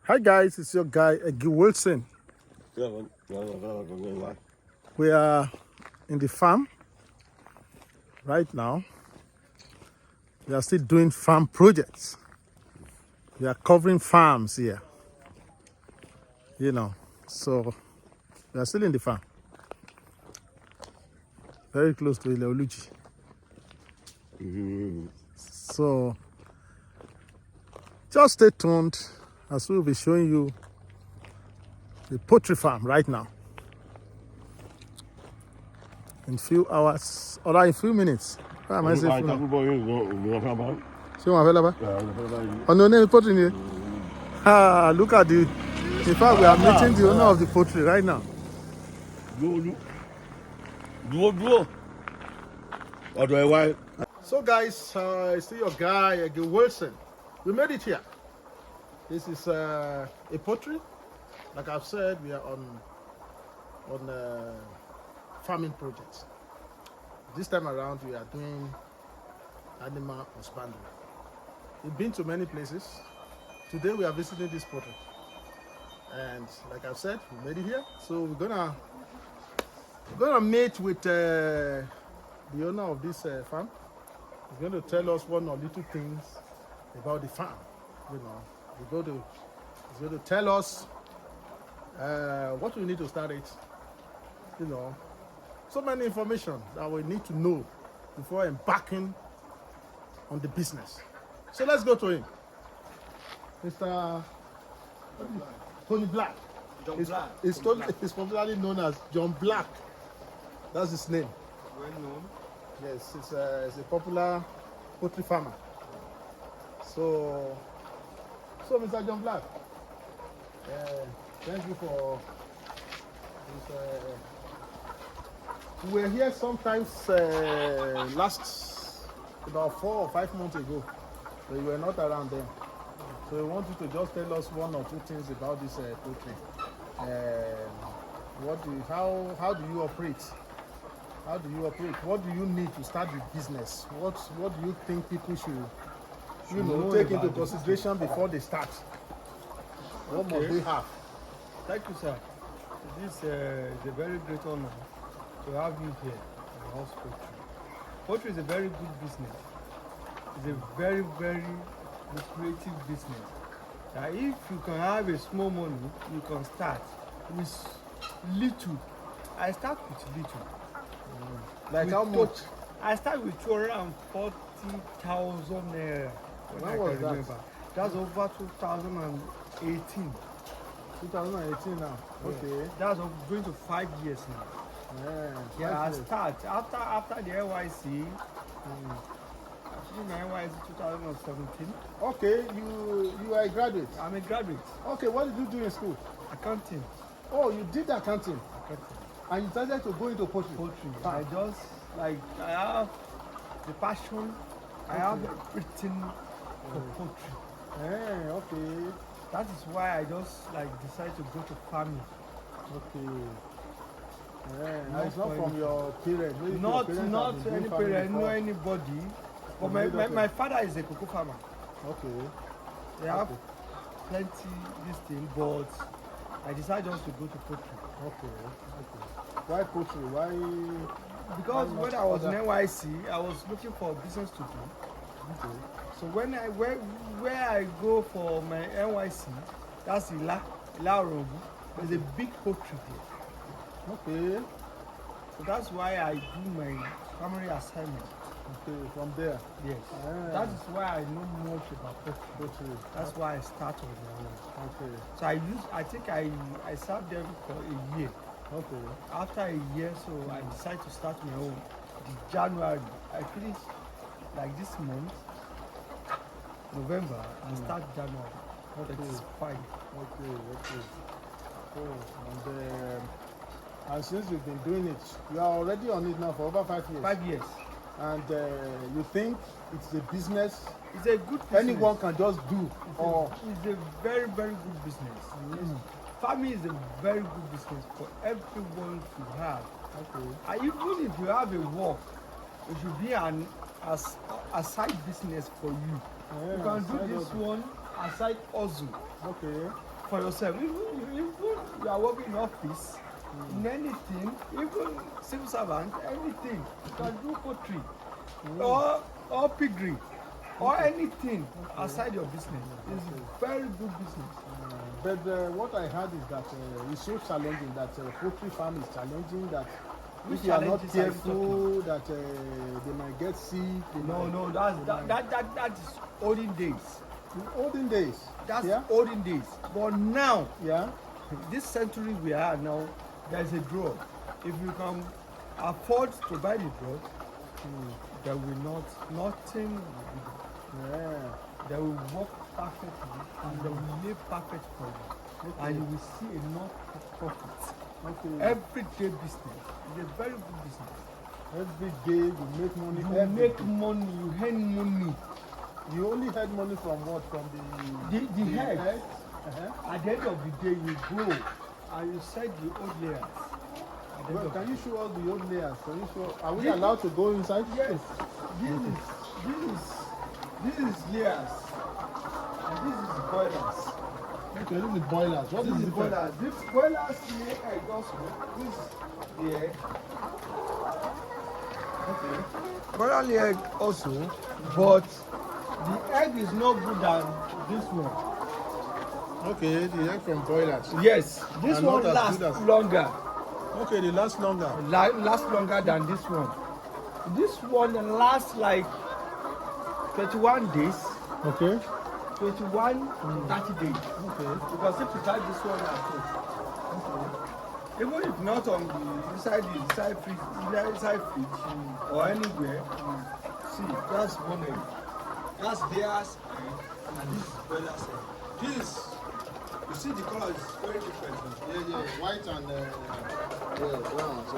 Hi guys, it's your guy Egi Wilson. We are in the farm right now. We are still doing farm projects. We are covering farms here. So we are still in the farm. Very close to Ileoluji. So just stay tuned as we'll be showing you the poultry farm right now. In few hours, or in few minutes. What am I saying? No name poultry. Look at the. In fact, we are meeting the owner of the poultry right now. So guys, it's still your guy Egi Wilson. We made it here. This is a poultry. Like I've said, we are on farming projects. This time around, we are doing animal husbandry. We've been to many places. Today we are visiting this poultry, and like I've said, we made it here. So we're gonna meet with the owner of this farm. He's going to tell us one or little things about the farm. He's going to tell us what we need to start it. So many information that we need to know before embarking on the business. So let's go to him. Mr. Tony Black. He's popularly known as John Black. That's his name. Well known. Yes, he's a popular poultry farmer. So Mr. John Black, thank you for this. We were here sometimes about 4 or 5 months ago, but you were not around then. So we want you to just tell us one or two things about this poultry. How do you operate? How do you operate? What do you need to start the business? What do you think people should take into consideration before they start? What must they have? Thank you, sir. This is a very great honor to have you here in the house poultry. Poultry is a very good business. It's a very, very lucrative business. Now, if you can have a small money, you can start with little. I start with little. Like how much? I start with 240,000 naira. When was that? That's over 2018. 2018 now. Yeah. Okay. That's going to 5 years now. Yeah, I start after the NYC. I finished my NYC 2017. Okay, you are a graduate. I'm a graduate. Okay, what did you do in school? Accounting. Oh, you did accounting. And you decided to go into poultry. I just I have the passion. I have everything for poultry. Okay. That is why I just decided to go to farming. Okay. It's not from your parents. Not any parent, no anybody. But my father is a cocoa farmer. Okay. They have plenty this thing, but I decided just to go to poultry. Okay. Why poultry? Why? Because when I was in NYC, I was looking for a business to do. Okay. So where I go for my NYC, that's Ila Orogu. There's a big poultry there. Okay. So that's why I do my primary assignment. Okay, from there. Yes. That is why I know much about poultry. That's why I started on my own. Okay. So I served them for a year. Okay. After a year, so I decided to start my own. In January, I finished this month, November, I start January. Okay. It's fine. Okay. Oh, and since you've been doing it, you are already on it now for over 5 years. 5 years. And you think it's a business? It's a good business. Anyone can just do. It's a very, very good business. Farming is a very good business for everyone to have. Okay. And even if you have a work, it should be a side business for you. You can do this one aside also. Okay. for yourself. Even you are working in office, in anything, even civil servant, anything, you can do poultry or piggery or anything aside your business. It's a very good business. But what I heard is that it's so challenging that poultry farm is challenging that Which if you are not challenges are you careful that they might get sick. No, that is olden days. In olden days. That's yeah. olden days. But now, Yeah. this century we are now, there's a drug. If you can afford to buy the drug, there will nothing will be there. Yeah. They will work perfectly and they will live perfect for you. Okay. And you will see enough profit. Okay. Everyday business is a very good business. Every day you make money. You make money, you earn money. You only had money from what? From The head. eggs? Uh-huh. At the end of the day, you go and you set the old layers. At the end Well, of can the you show us the old layers? Can you show? Are we This- allowed to go inside? Yes, this is layers, and this is boilers. Okay, this is boilers. What This is is the boilers. This boilers lay egg also. This is the egg. Okay. Boiler lay egg also, but the egg is not good than this one. Okay, the egg from boilers. Yes, this And one not as lasts good as- longer. Okay, they last longer. Lasts longer than this one. This one lasts like 21 days. Okay. 21 to 30 days. Okay. Because if you try this one at home, even if not on the inside fridge or anywhere, see, that's one egg. That's theirs and this is brother's egg. This, you see the color is very different. Yeah, white and brown. So.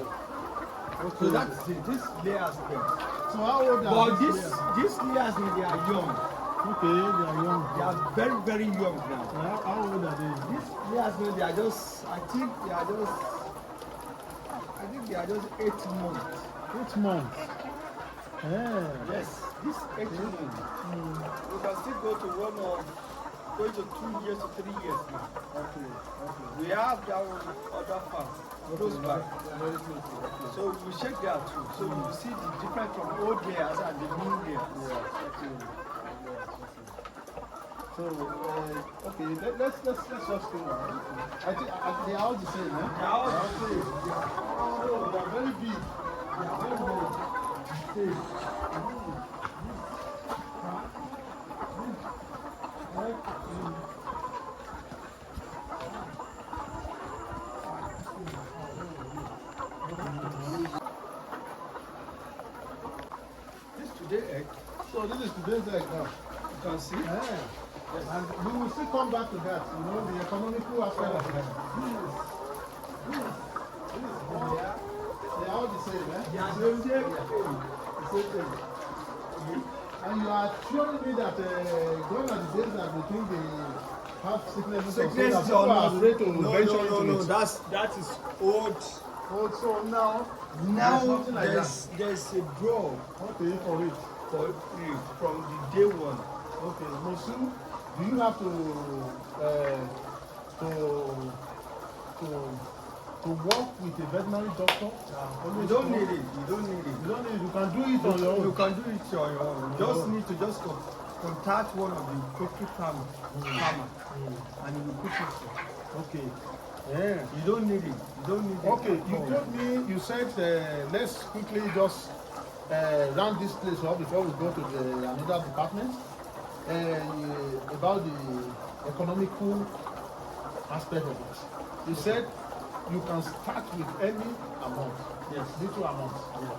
Okay. So that's it. This layers them. So how old are But these these layers when they are young. Okay, they are young. They are very, very young now. How old are they? These layers when they are just, I think they are just 8 months. 8 months. Yeah. Yes, this 8 months. You can still go to going to 2 years to 3 years now. Okay. We have our other farm close by. Very close. Okay. So we check there too. So you see the difference from old layers and the new layers. So okay, let's just go on. I think they are all the same, eh? They are all the same. Oh, they are very big. They are very big. This today egg, So this is today's egg now. you can see. Yeah. And we will still come back to that, you know, the economical aspect of it. They are all the same, eh? They are the same egg. The same thing. And you are showing me that gone are the days that they think they have sicknesses Sickness or is so that people are afraid to no, venture into it. that is old. Also now, Now there's something like there's a draw okay, for it. for it from the day one. Okay, Mosu, do you have to work with a veterinary doctor? You don't need it. You don't need it. You don't need it. You can do it on your You own. can do it on your own. You just need to contact one of the poultry farmer, and you will put it there. Okay. Yeah. You don't need it. You don't need it. Okay, you at all. told me, you said let's quickly just round this place up before we go to another department about the economical aspect of it. You said you can start with any amount, Yes. little amount. Yes.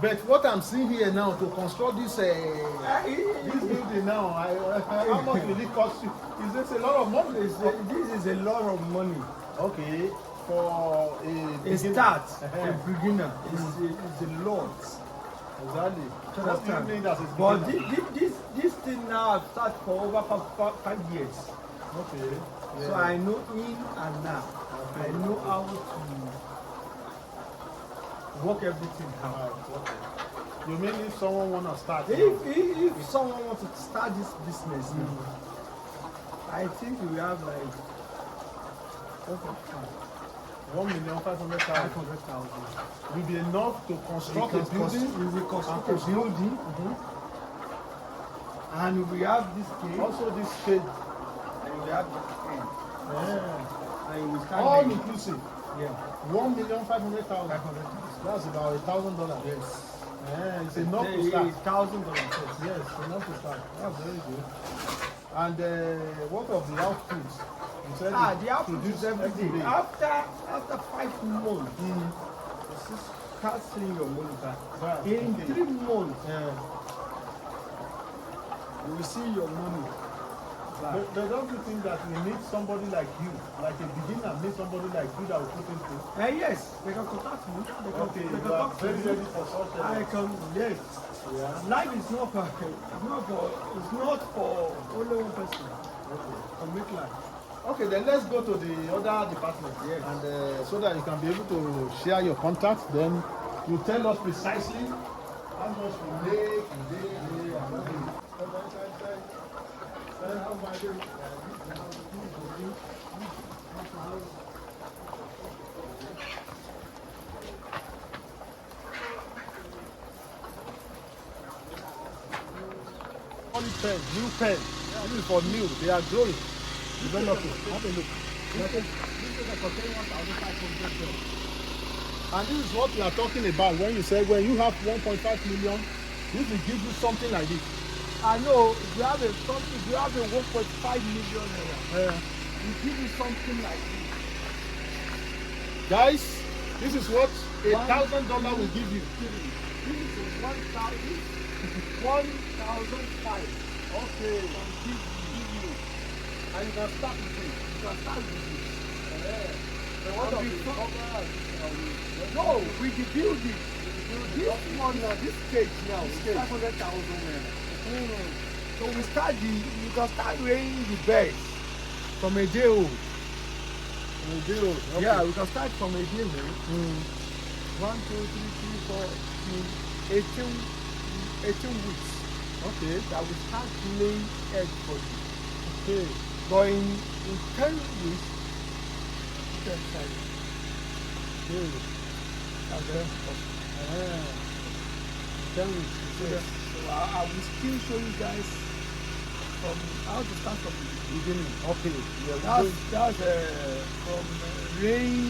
But what I'm seeing here now to construct this building now, how much will it cost you? Is this a lot of money? This is a lot of money. Okay, for a Start, Uh-huh. a beginner, is a lot. Exactly. You What do you understand? mean that is But beginner? this thing now I've started for over 5 years. Okay. So I know in and out. I know how to work everything out. Right, okay. You mean if someone wanna start? If someone wants to start this business now, I think we have like Okay, fine. 1,500,000 500,000. will be enough to construct a building. We will construct a and building, and we have this cage, Also this cage. and we have the end. Yeah. And we start All there. inclusive. Yeah. 1,500,000. 500,000. That's about $1,000. Yes. Yeah, it's enough to start. $1,000. Yes, enough to start. That's very good. And what of the outputs? You said The output is every day. After 5 months, you start seeing your money back. Right, In okay. 3 months, Yeah. you will see your money back. But don't you think that we need somebody like you, like a beginner, need somebody like you that will put into? Yes, they can contact me. They can, Okay, they you can are talk to very me. ready for such a... I can, yes. Yeah. Life is not for, only one person to make life. Okay, then let's go to the other department. Yes. And so that you can be able to share your contacts, then you tell us precisely how much we make, Only pen, new pen. This is for new. They are growing, developing. Have a look. And this is what we are talking about when you say when you have 1.5 million, this will give you something like this. I know if you have a 1.5 million naira, we give you something like this. Guys, this is what $1,000 will give you. This is 1,005. Okay. Give you. And you can start with it. You can start with this. So what And of the before- cover? No, we build it. This one now, this cage now is 500,000 naira. So you can start weighing the birds from a day old. Okay. Yeah, we can start from a day old. 1, 2, 3, 4, 18 weeks. Okay. That will start laying egg for you. Okay. But in 10 weeks, you can start. Okay. That's very important. 10 weeks. Yes. So I will still show you guys from how to start from the beginning. Okay. Yeah, That's from rain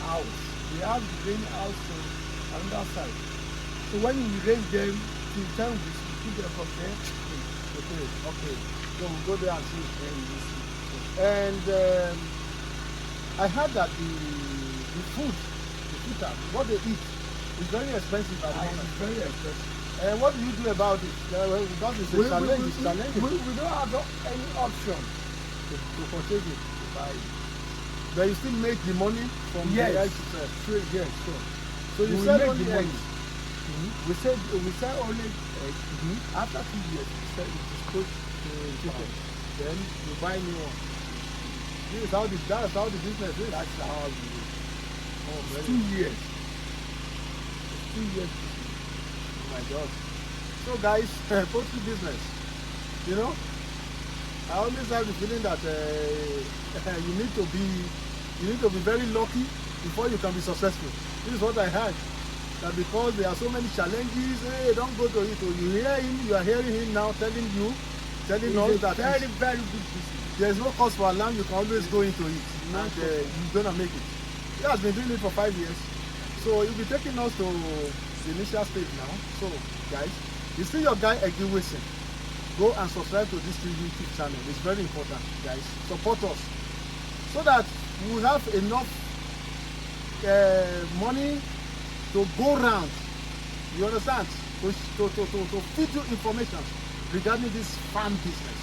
house. We have the rain house to another side. So when we raise them till 10 weeks, we keep them from there. Okay. Okay. So we'll go there and see. Then we see. And I heard that the food, what they eat, is very expensive at the moment. It's very expensive. And what do you do about it? Well, because it's a challenge. It's challenging We don't have any option to purchase it. to buy it. But you still make the money from Yes. the eggs itself. Sure, yes, sure. So you We sell make only the money. eggs. We sell only eggs. After 2 years, we dispose to chicken. Then you buy new one. This is how that's how the business is. That's how we do. Oh, It's very 2 years. It's 2 years. Oh my God. So guys, poultry business. You know, I always have the feeling that you need to be very lucky before you can be successful. This is what I heard. That because there are so many challenges, hey, don't go to it. So you are hearing him now telling us It's that a very, very good business. there is no cause for alarm. You can always go into it, and you're gonna make it. He has been doing it for 5 years, so he'll be taking us to the initial stage now. So, guys, you see your guy Egi Wilson. Go and subscribe to this YouTube channel. It's very important, guys. Support us so that we have enough money to go round. You understand? To feed you information regarding this farm business,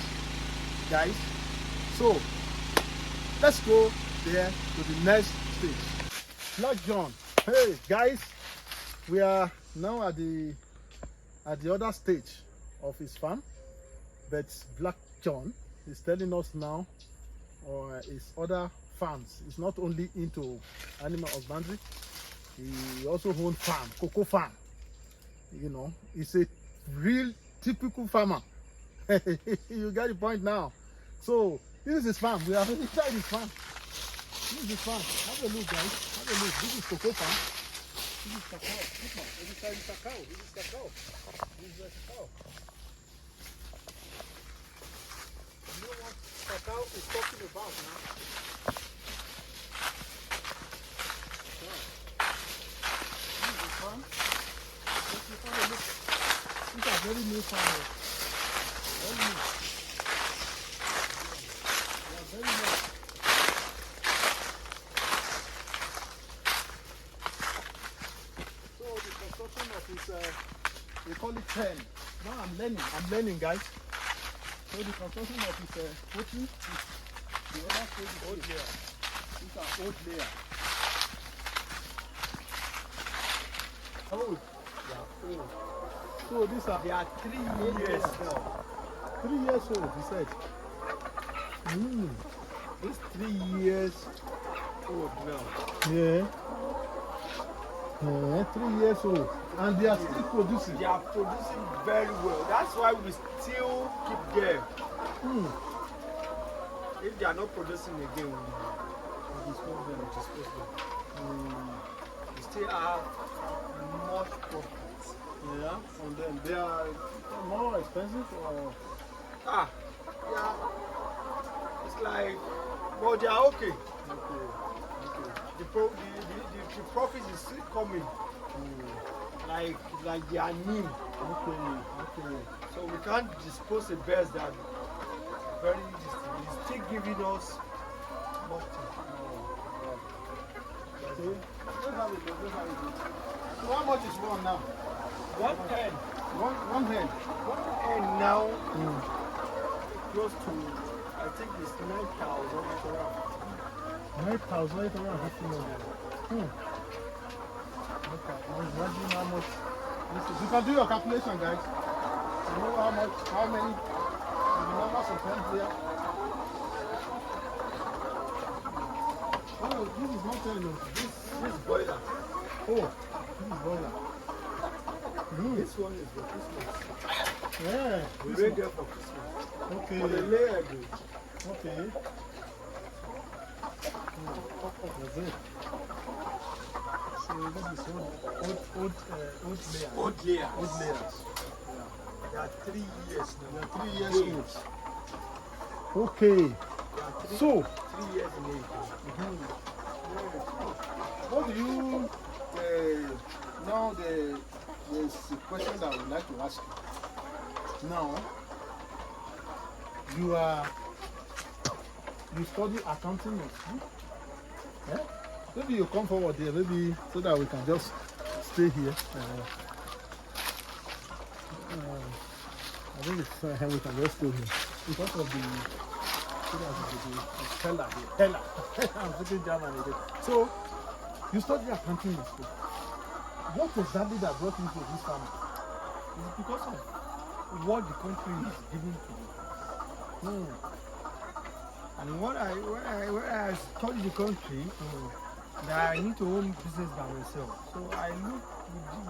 guys. So let's go there to the next stage. Black John, hey guys, we are now at the other stage of his farm, but Black John is telling us now his other farms. He's not only into animal husbandry, he also owns farm, cocoa farm. You know, he's a real typical farmer. You get the point now. So this is his farm. We have inside his farm. This is fun. Have a look, guys. Have a look. This is cocoa farm. This is cacao. Look, man. This is cacao. This is cacao. This is cacao. You know what cacao is talking about now? This is fun. Let's have a look. These are very new farmers. Very new. They are very new. So the construction of his, we call it 10. Now I'm learning, guys. So the construction of his poultry is the other stage is old layer. These are old layer. Old. Yeah, old. So these are, they are 3 years now. 3 years old, he said. It's 3 years old now. Yeah. 3 years old. And they are still producing. They are producing very well. That's why we still keep them. If they are not producing again, we dispose them, we still have much profit. Yeah, from them. They are more expensive or? Yeah. It's like, but they are okay. Okay. The profit is still coming. Like they are new. Okay. So we can't dispose the birds that very it's still giving us nothing. See? Let's have it. So how much is one now? One hen. One hen. One hen now close to, I think it's 9,000 around. 9,000 around 15. Okay. Imagine how much. You can do your calculation, guys. You know how many the numbers of hens there. Oh, this is not telling us. This boiler. Oh, this is boiler. This one is for Christmas. Yeah. We made there for Christmas. Okay. For the layer, Okay. That's it. So this is old layer. Old layers. Old layers. They are 3 years now. They are 3 years old. Okay. So, 3 years in age. what do you now there's a question that I would like to ask you. Now, you study accounting in school? Yeah? Maybe you come forward here, maybe so that we can just stay here. I think it's we can just stay here because of the teller. I'm speaking German again. So, you study accounting in school. What exactly that brought you to this family? It's because of what the country is giving to you. And when I study the country, that I need to own business by myself. So I look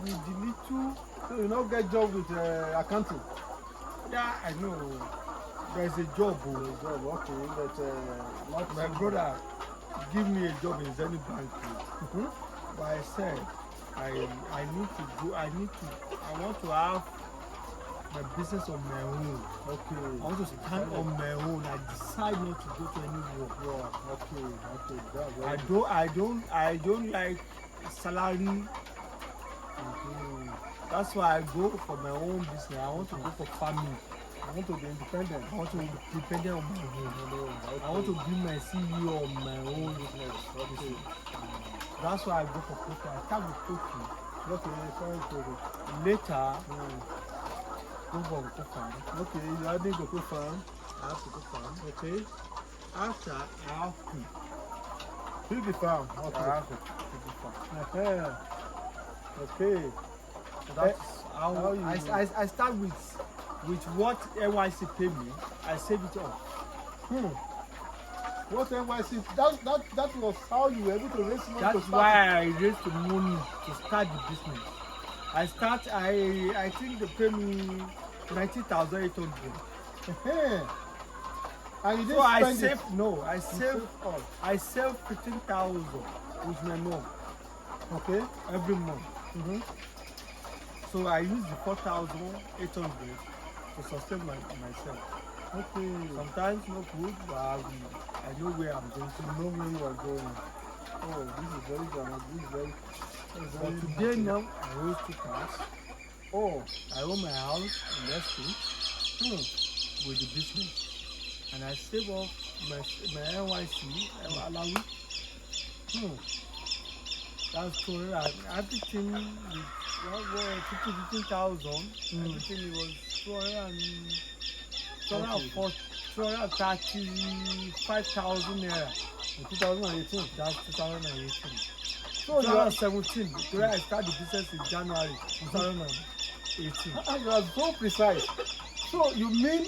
with the little. So you not get job with accounting? Yeah, I know. There's a job. Okay, but not My brother give me a job in Zenith Bank. But I said I need to go. I want to have my business on my own. Okay. I want to stand on my own. I decide not to go to any work. Okay. I don't like salary. That's why I go for my own business. I want to go for farming. I want to be independent. I want to be dependent on my own. Okay. I want to be my CEO on my own business. Okay. That's why I go for poultry. I start with poultry. Okay, sorry to Later, go for cocoa farm. Okay, you are doing cocoa farm. I have cocoa farm. Okay. After, I have pig. Piggy farm. I Okay. have cocoa farm. Okay. So that's how I start with what NYC pay me. I save it up. What NYC? That was how you were able to raise money. That's why I raised the money to start the business. I think they pay me 90,800. And you So didn't I spend save, it. no, I You save, saved all. I save 15,000 with my mom Okay. every month. Mm-hmm. So I use the 4,800 to sustain myself. Okay. Sometimes no food, but I know where I'm going to. You know where you are going. Oh, this is very dramatic. This is very, But very today happy. now, I own 2 cars. Oh. I own my house in that state with the business. And I save off my NYC, Alawi. That's true. Everything with 15,000. Everything was 235,000 naira. In 2018. That's 2018. So you are, 2017. Today I start the business in January 2018. you are so precise. So you mean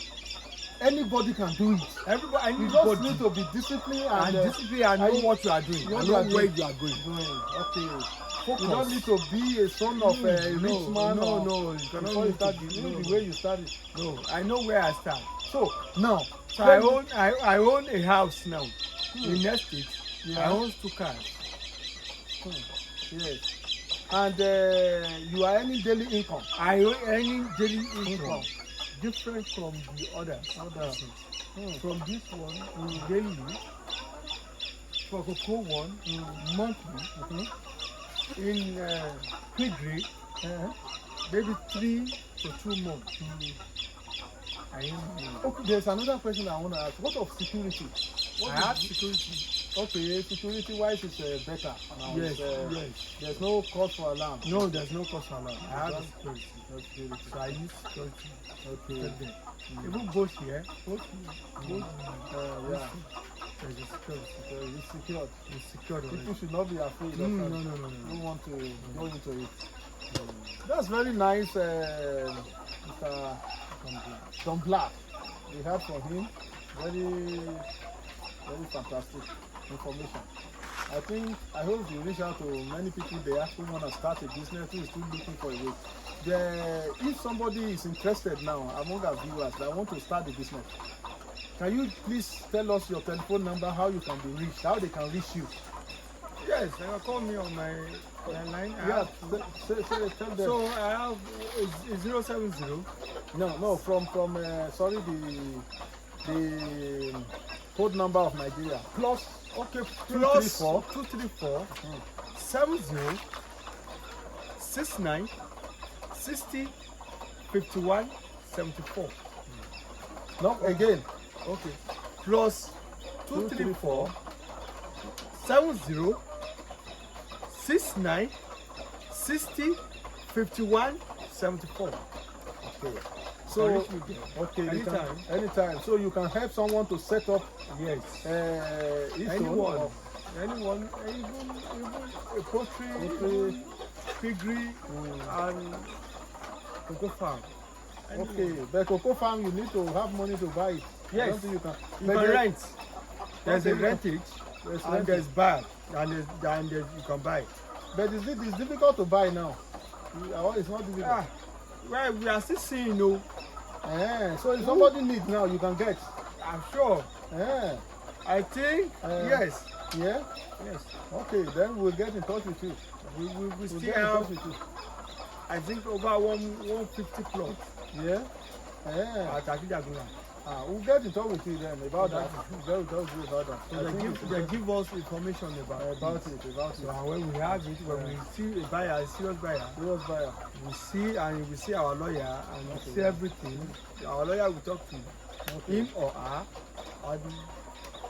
anybody can do it? Everybody, You just need to be disciplined and discipline and know what you are doing. what And you know are where doing. you are going. Okay. Focus. You don't need to be a son of a rich man. No, you cannot Before you need start, to be, you know no. the way you started. No, I know where I start. So now, So I own a house now in estate. Yeah. I own 2 cars. Yes. And you are earning daily income. I own any daily income different from the others. From this one daily, for cocoa one monthly. In piggery, maybe 3 to 2 months. I am. Okay, there's another question I want to ask. What of security? I have security. Okay, security wise is better. Now Yes, yes. There's no cause for alarm. No, there's no cost alarm. I have security. Okay. So I use security. Okay. Even both here, Yeah. there's a security. It's secured. It's secured already. People should not be afraid. No. Don't want to go into it. That's very nice, Mr. Don Black. We heard from him. Very fantastic information. I hope you reach out to many people there who want to start a business, who is still looking for a way. If somebody is interested now among our viewers that want to start a business, can you please tell us your telephone number, how you can be reached, how they can reach you? Yes, they can call me on my line. Tell them. So I have 070. No, from sorry, the code number of Nigeria. Plus, Okay, 234 234 70 69 60 51 74. No, again. Okay, plus 234 70 69 60 51 74. Okay. So, okay, anytime. So you can help someone to set up. Yes. Anyone. Anyone, even a poultry, piggery, and cocoa farm. Okay, but cocoa farm, you need to have money to buy it. Yes. I don't think you can. You can rent. There's a Okay, rentage, and there's buy, and you can buy. But it's difficult to buy now. It's not difficult. Well, we are still seeing, no. So if somebody needs now, you can get. I'm sure. I think yes. Yeah. Yes. Okay, then we'll get in touch with you. We still get in touch have, with you. I think, over 150 plots. Yeah. At Akijaguna. We'll get in touch with you then about that. We'll talk to you about that. So they give us information about it. So when we have it, when we see a buyer, a serious buyer, we see our lawyer and we see everything. Our lawyer will talk to him or her.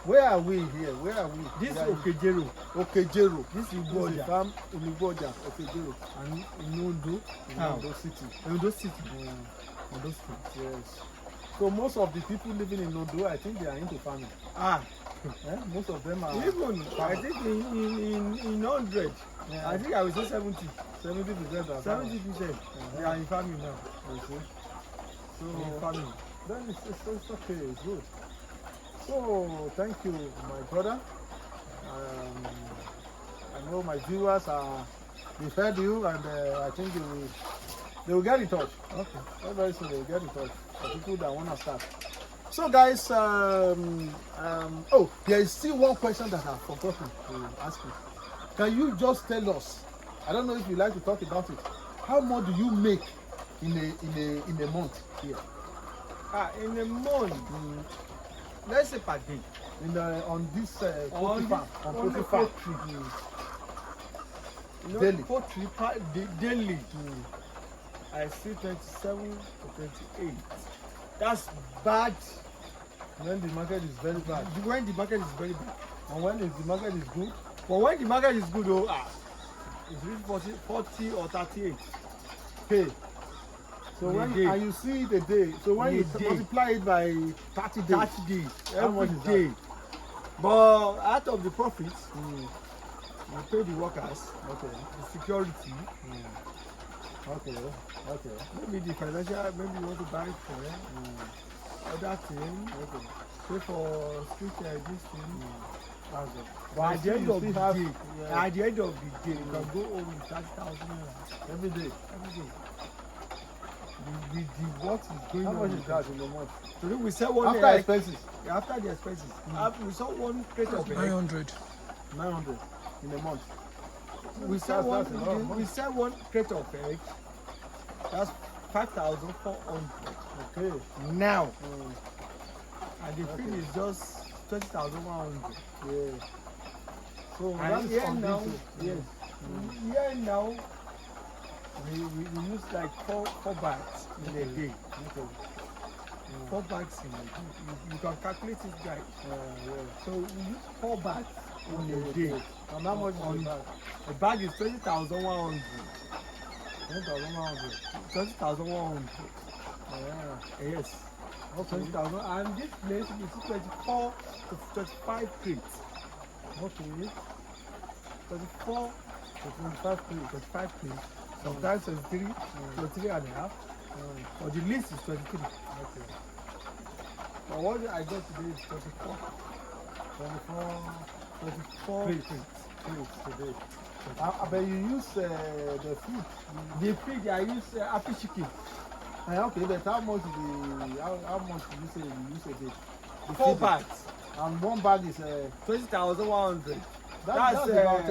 Where are we here? Where are we? This is Okejero. This is Igboja. Farm in Igboja, Okejero. And in Ondo. Ondo City. Ondo City. Ondo Street. Yes. So most of the people living in Ondo, I think they are into farming. Most of them are. Even I think in 100, I think I will say 70. 70% are 70%. They are in farming now. Okay. So in farming. Then it's okay. It's good. So thank you, my brother. I know my viewers they've heard you, and I think they will get in touch. Okay. Very soon they will get in touch for people that want to start. So guys, oh, there is still one question that I've forgotten to ask you. Can you just tell us? I don't know if you like to talk about it. How much do you make in a month here? In a month, let's say per day. On this poultry farm, on poultry farm. You know, Daily. poultry daily. I see 27 to 28. That's bad. When the market is very bad. When the market is very bad. And when the market is good? But when the market is good, oh, it's reached 40 or 38. Okay. So when and you see the day, so when you multiply it by 30 days, 30 days every day. But out of the profits, you pay the workers, the security, maybe the financial, maybe you want to buy for other thing, pay for street this thing. But at the end of the day, you can go home with 30,000 naira every day. The what is going on? How much is that in a month? Today we sell one after expenses. After the expenses, we sell one crate of egg. 900 in a month. We sell one crate of egg. That's 5,400. Okay. Now, and the feed is just 20,100. Yeah. So and here now, yes. Here now, we use like four bags in a day. 4 bags in a day. You can calculate it, guys. So we use 4 bags in a day. And how much on bag? A bag is 20,100. 20,100. 20,100. Yes. Okay. 20,000. And this place is 24 to 25 crates. Okay. 24 to 25 crates. 25 crates. Sometimes 23, 23 and a half. But the least is 23. Okay. But what I got today is 24. 24 crates today. But you use the food. The feed I use happy chicken. Okay, but how much do you say you use a day? 4 bags. And one bag is 20,100. That's about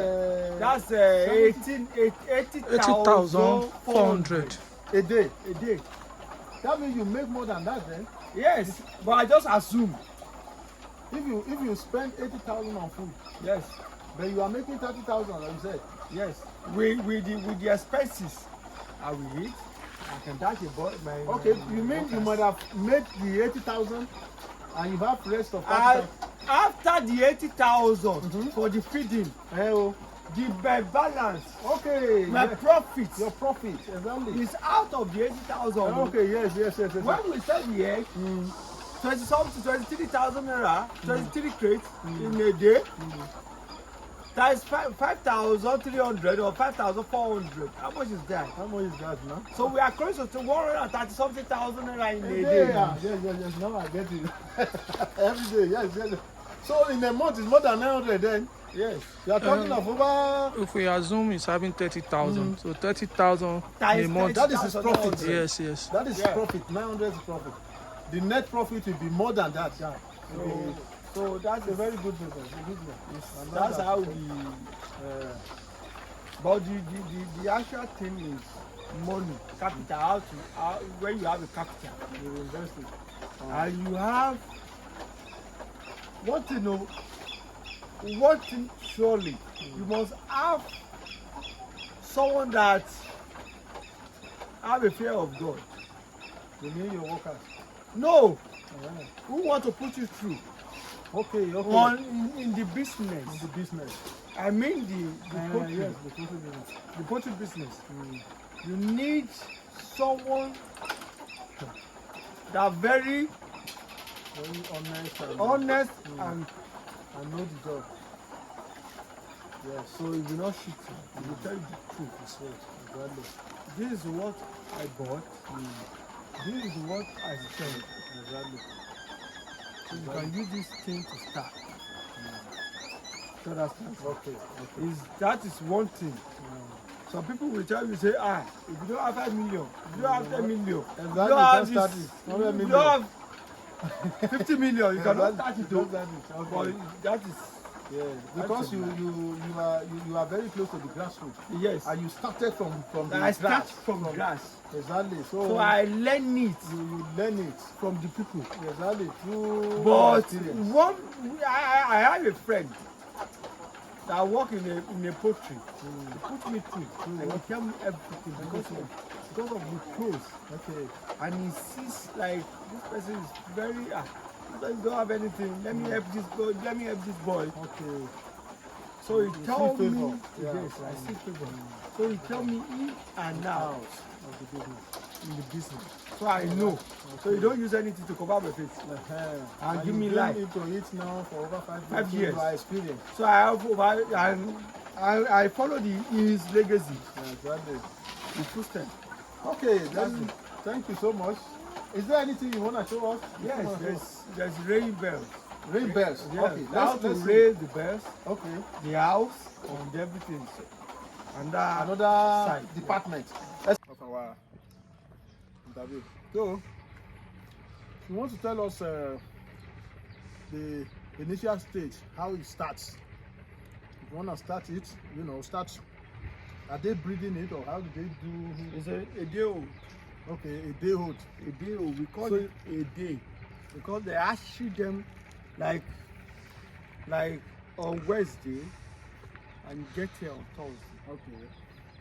80,400 a day. A day. That means you make more than that then? Yes, but I just assume. If you spend 80,000 on food, yes, but you are making 30,000, like you said. Yes, with the expenses I will eat. I can dash a boy. You mean you might have made the 80,000 and you have rest of 30,000? After the 80,000 for the feeding, the balance, my profit, your profit, exactly, is out of the 80,000. Okay, yes. When we sell the egg, 20-something, 23,000 naira, 23 crates in a day. That is 5,300 or 5,400. How much is that? How much is that now? So we are close to 130-something thousand naira in a day. Yes. Now I get it. Every day, yes. So in a month, it's more than 900 then. Yes. You are talking of over. If we assume it's having 30,000, so 30,000 in a month. That is his profit. Yes. That is profit. 900 is profit. The net profit will be more than that. So that's a very good business. That's how we. But the actual thing is money, capital. When you have a capital, you invest it, and you have one thing surely. You must have someone that have a fear of God. You mean your workers? No. Who want to put you through? Okay. In the business. In the business. I mean the poultry. Yes, the poultry business. The poultry business. You need someone that very honest and know the job. Yes. So he will not cheat you. He will tell you the truth. Exactly. This is what I bought. This is what I spent. Exactly. So you can use this thing to start. So that's okay. That is one thing. Some people will tell you, say, if you don't have 5 million, if you don't have 10 million, exactly. you don't have 50 million, you cannot start it. Just that is, But okay. that is, Yeah, because you are very close to the grassroots. yes. And you started from the I start grass. from grass. Exactly. So I learn it you learn it from the people. exactly through But experience. I have a friend that work in a poultry. He put me through and he tell me everything because of the clothes. Okay. And he sees like this person is very this person don't have anything. Let me help this boy. Let me help this boy. Okay. So he told me, favor. Yeah. yes, I see favor. So he tell me in and out Of the business. in the business. So I know. So you don't use anything to cover my face. And give me you've life. been into it now for over 5 years. 5 years. So you are experienced. So I follow his legacy. Yeah, exactly. The footstep. Okay, then thank you so much. Is there anything you want to show us? Yes, there's rain bells. Rain bells. Yeah, Okay, how to let's see. raise the bells, Okay. the house, and everything. And Another side, department of our interview. So, you want to tell us the initial stage, how it starts? If you want to start it, start. Are they breeding it or how do they do? It's a day old. Okay, a day old. A day old. We call So it a day because they hatch them like on Wednesday and get here on Thursday. Okay.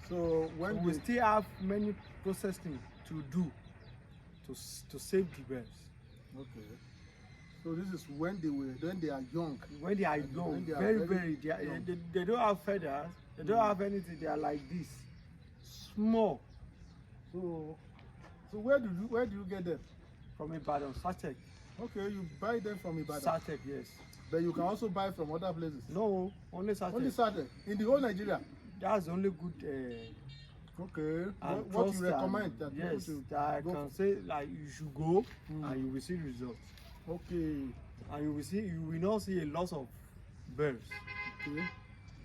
So when we still have many processing to do to save the birds. Okay. So this is when they are young. When they are young, when they are very young. they don't have feathers, they don't have anything, they are like this. Small. So where do you get them? From Ibadan, Satek. Okay, you buy them from Ibadan. Satek, yes. But you can also buy from other places. No, only Satek. Only Satek in the whole Nigeria. That's the only good. Okay. What you recommend that people should that I go can for? say like you should go and you will see results. Okay. And you will not see a lot of birds. Okay.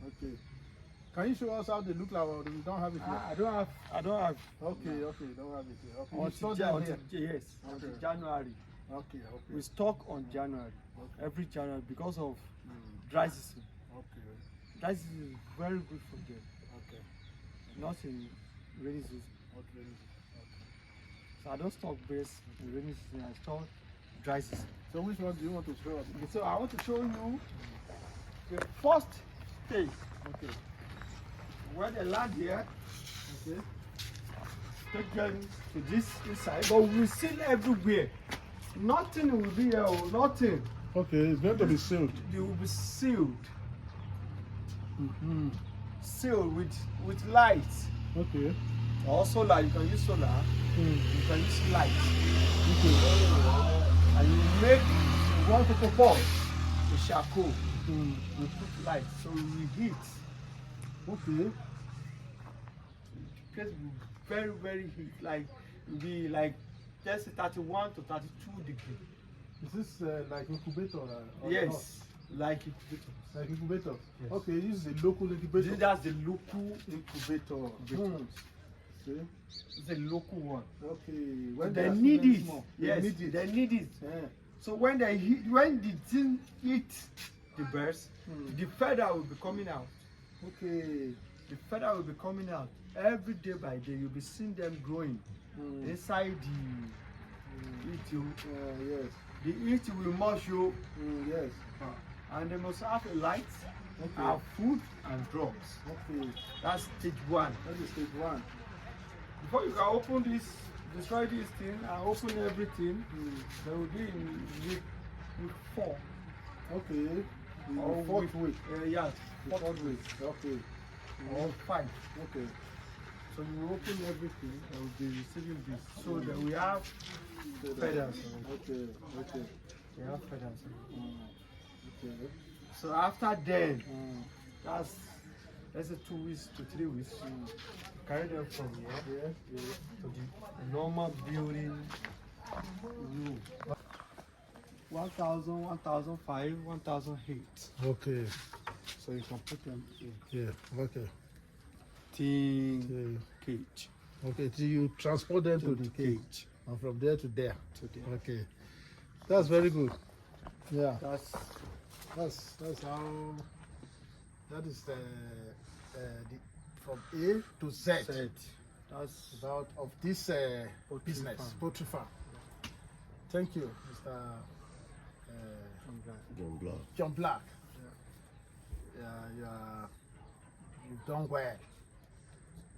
Okay. Can you show us how they look like, or we don't have it here? I don't have. Okay, okay, don't have it here. Okay. You Until, store them here? yes, Okay. until January. Okay, okay. We stock on January, every January because of dry season. Okay, Dry season is very good for them, okay, not in rainy season. okay, So I don't stock birds in rainy season. I stock dry season. So which one do you want to show us? Okay, so I want to show you the first stage. Okay, When they land here, okay, take them to this inside, but we seal everywhere. Nothing will be here, nothing. okay. It's going to be sealed. They will be sealed. Mm-hmm. Sealed with lights. Okay. Or solar, you can use solar, you can use light. Okay. And you make, you want to propose a charcoal, you put light, so we heat. Okay. It gets very, very heat, like it will be like just 31 to 32 degrees. Is this like incubator? Or Yes, like incubator. not? Like incubator. Yes. Okay, this is a local incubator. That's the local incubator. See? It's a local one. Okay. When they they are need very it, small, yes, need it. they need it. Yeah. So when the thing eat the birds, the feather will be coming out. Okay. The feather will be coming out every day by day. You'll be seeing them growing inside the eat. Yes. The eat will mush you, Yes. and they must have a light, Okay. have food and drugs. Okay. That's stage one. That is stage one. Before you can open this, destroy this thing and open everything, they will be in week 4. Okay. Or The fourth week. Yeah, The fourth week. Okay. or 5. Okay. So you open everything and will be receiving this. So that we have feathers. Okay. Okay. We have feathers. Okay. So after then, that's let's say 2 weeks to 3 weeks. Carry them from here to the normal building room. 1,000, 1,005, 1,008. Okay. So you can put them in Yeah. Okay. thin cage. Okay. So you transport them to the cage. cage. And from there to there. To there. Okay. That's very good. Yeah. That's That's how. That is the from A to Z. said. That's About of this Poultry business, farm. poultry farm. Thank you, Mr. John Black. John Black. You've done well.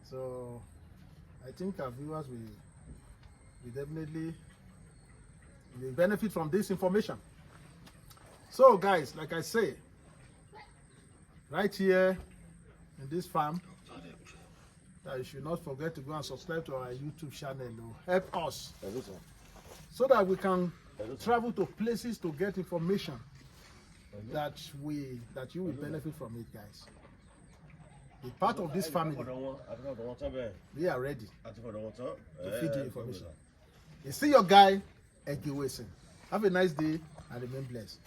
So I think our viewers will definitely will benefit from this information. So guys, like I say, right here in this farm, that you should not forget to go and subscribe to our YouTube channel. Help us so that we can travel to places to get information that you will benefit from it, guys. Be part of this family. We are ready to feed you information. You see your guy, Eggy Wilson. Have a nice day and remain blessed.